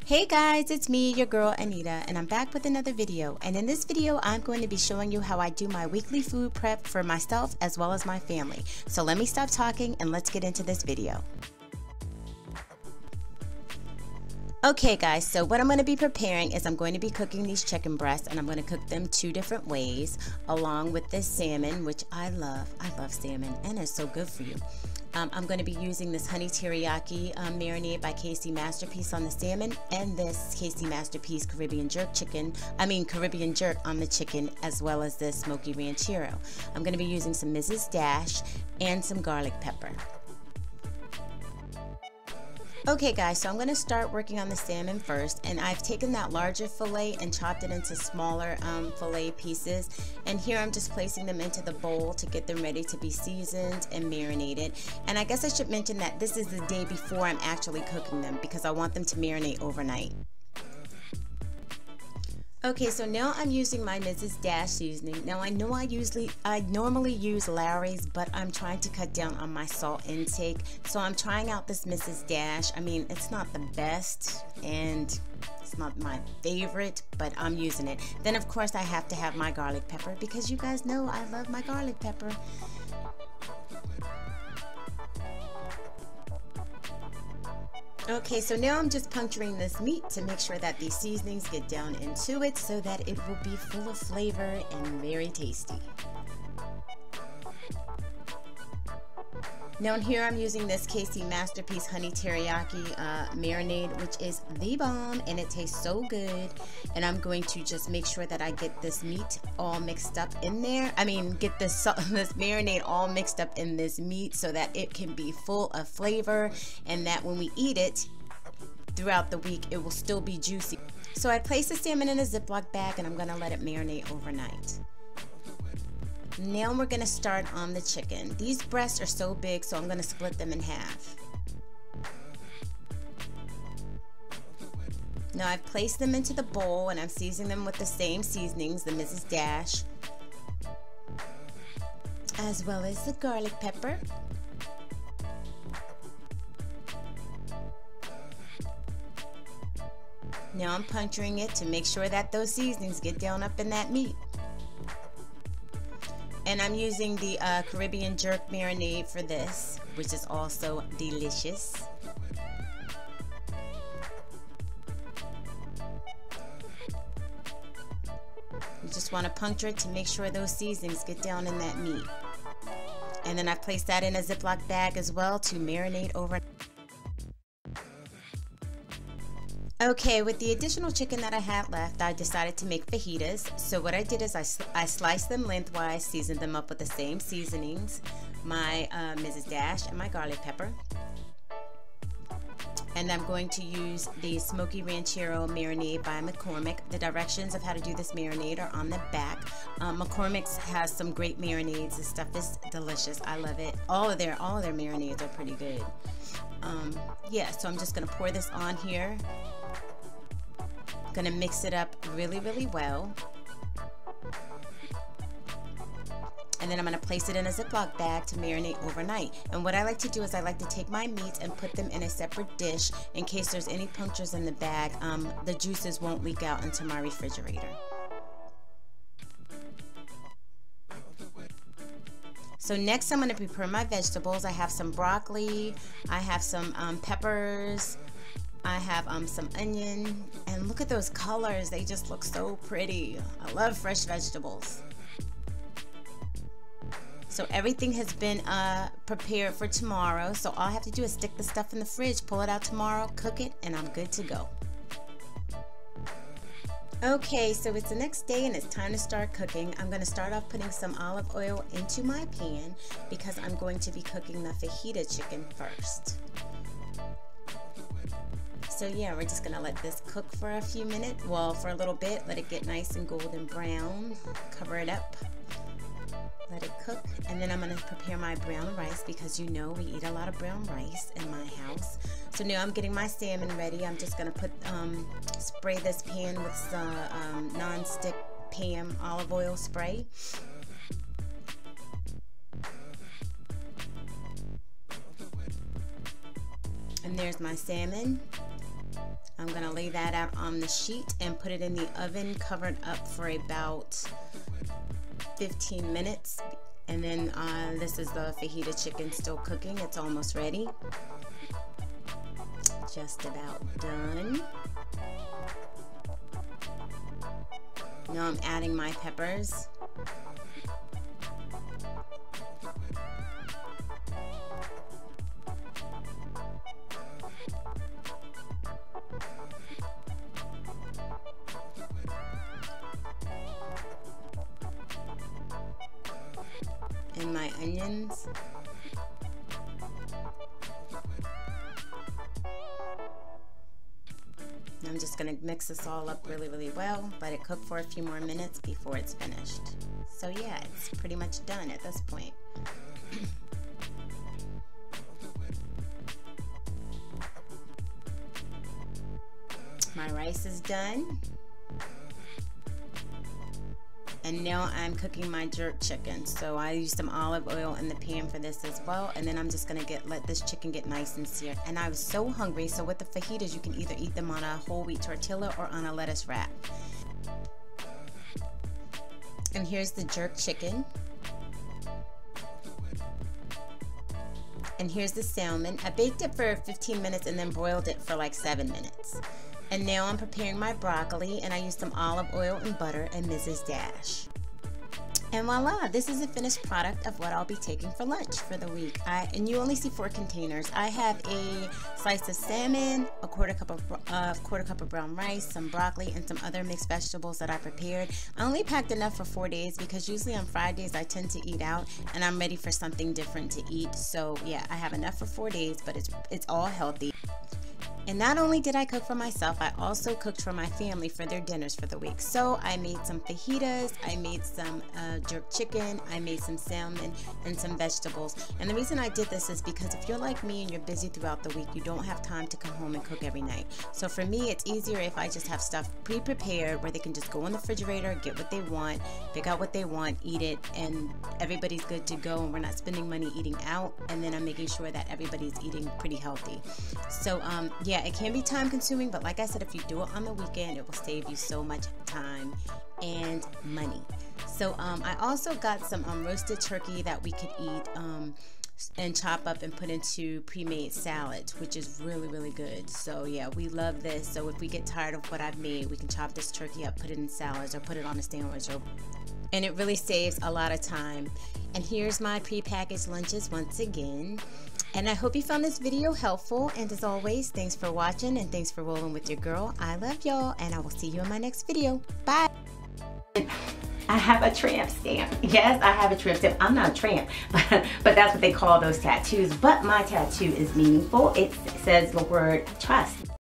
Hey guys, it's me, your girl Anita, and I'm back with another video. And in this video, I'm going to be showing you how I do my weekly food prep for myself as well as my family. So let me stop talking and let's get into this video. Okay guys, so what I'm going to be preparing is I'm going to be cooking these chicken breasts, and I'm going to cook them two different ways along with this salmon, which I love salmon and it's so good for you. I'm going to be using this honey teriyaki marinade by Casey Masterpiece on the salmon, and this Casey Masterpiece Caribbean jerk on the chicken, as well as this smoky ranchero. I'm going to be using some Mrs. Dash and some garlic pepper. Okay guys, so I'm going to start working on the salmon first, and I've taken that larger fillet and chopped it into smaller fillet pieces, and here I'm just placing them into the bowl to get them ready to be seasoned and marinated. And I guess I should mention that this is the day before I'm actually cooking them because I want them to marinate overnight. Okay, so now I'm using my Mrs. Dash seasoning. Now I know I normally use Larry's, but I'm trying to cut down on my salt intake. So I'm trying out this Mrs. Dash. I mean, it's not the best and it's not my favorite, but I'm using it. Then of course I have to have my garlic pepper because you guys know I love my garlic pepper. Okay, so now I'm just puncturing this meat to make sure that these seasonings get down into it so that it will be full of flavor and very tasty. Now here I'm using this Casey Masterpiece Honey Teriyaki marinade, which is the bomb and it tastes so good. And I'm going to just make sure that I get this meat all mixed up in there. I mean, get this marinade all mixed up in this meat so that it can be full of flavor, and that when we eat it throughout the week, it will still be juicy. So I placed the salmon in a Ziploc bag and I'm gonna let it marinate overnight. Now we're going to start on the chicken. These breasts are so big, so I'm going to split them in half. Now I've placed them into the bowl and I'm seasoning them with the same seasonings, the Mrs. Dash, as well as the garlic pepper. Now I'm puncturing it to make sure that those seasonings get down up in that meat. And I'm using the Caribbean jerk marinade for this, which is also delicious. You just want to puncture it to make sure those seasonings get down in that meat. And then I placed that in a Ziploc bag as well to marinate over. Okay, with the additional chicken that I had left, I decided to make fajitas. So what I did is I sliced them lengthwise, seasoned them up with the same seasonings, my Mrs. Dash and my garlic pepper. And I'm going to use the Smoky Ranchero marinade by McCormick. The directions of how to do this marinade are on the back. McCormick's has some great marinades. This stuff is delicious. I love it. All of their marinades are pretty good. Yeah, so I'm just gonna pour this on here. Gonna mix it up really well, and then I'm gonna place it in a Ziploc bag to marinate overnight. And what I like to do is I like to take my meats and put them in a separate dish in case there's any punctures in the bag. The juices won't leak out into my refrigerator. So next I'm going to prepare my vegetables. I have some broccoli, I have some peppers, I have some onion, and look at those colors, they just look so pretty. I love fresh vegetables. So everything has been prepared for tomorrow, so all I have to do is stick the stuff in the fridge, pull it out tomorrow, cook it, and I'm good to go. Okay, so it's the next day and it's time to start cooking. I'm going to start off putting some olive oil into my pan because I'm going to be cooking the fajita chicken first. So yeah, we're just going to let this cook for a few minutes, well, for a little bit, let it get nice and golden brown, cover it up, let it cook, and then I'm going to prepare my brown rice because you know we eat a lot of brown rice in my house. So now I'm getting my salmon ready. I'm just going to put spray this pan with some non-stick pan olive oil spray. And there's my salmon. I'm gonna lay that out on the sheet and put it in the oven covered up for about 15 minutes. And then this is the fajita chicken still cooking. It's almost ready. Just about done. Now I'm adding my peppers. And my onions. I'm just gonna mix this all up really, really well, let it cook for a few more minutes before it's finished. So yeah, it's pretty much done at this point. My rice is done. And now I'm cooking my jerk chicken. So I used some olive oil in the pan for this as well. And then I'm just gonna let this chicken get nice and seared. And I was so hungry, so with the fajitas, you can either eat them on a whole wheat tortilla or on a lettuce wrap. And here's the jerk chicken. And here's the salmon. I baked it for 15 minutes and then broiled it for like 7 minutes. And now I'm preparing my broccoli, and I used some olive oil and butter and Mrs. Dash. And voila, this is a finished product of what I'll be taking for lunch for the week. And you only see 4 containers. I have a slice of salmon, a quarter cup of brown rice, some broccoli, and some other mixed vegetables that I prepared. I only packed enough for 4 days because usually on Fridays I tend to eat out, and I'm ready for something different to eat. So yeah, I have enough for 4 days, but it's all healthy. And not only did I cook for myself, I also cooked for my family for their dinners for the week. So I made some fajitas, I made some jerk chicken, I made some salmon, and some vegetables. And the reason I did this is because if you're like me and you're busy throughout the week, you don't have time to come home and cook every night. So for me, it's easier if I just have stuff pre-prepared where they can just go in the refrigerator, get what they want, pick out what they want, eat it, and everybody's good to go, and we're not spending money eating out. And then I'm making sure that everybody's eating pretty healthy. So yeah, it can be time consuming, but like I said, if you do it on the weekend, it will save you so much time and money. So I also got some roasted turkey that we could eat and chop up and put into pre-made salads, which is really, really good. So yeah, we love this. So if we get tired of what I've made, we can chop this turkey up, put it in salads, or put it on a sandwich, and it really saves a lot of time. And here's my pre-packaged lunches once again. And I hope you found this video helpful. And as always, thanks for watching, and thanks for rolling with your girl. I love y'all, and I will see you in my next video. Bye. I have a tramp stamp. Yes, I have a tramp stamp. I'm not a tramp, but that's what they call those tattoos. But my tattoo is meaningful. It says the word trust.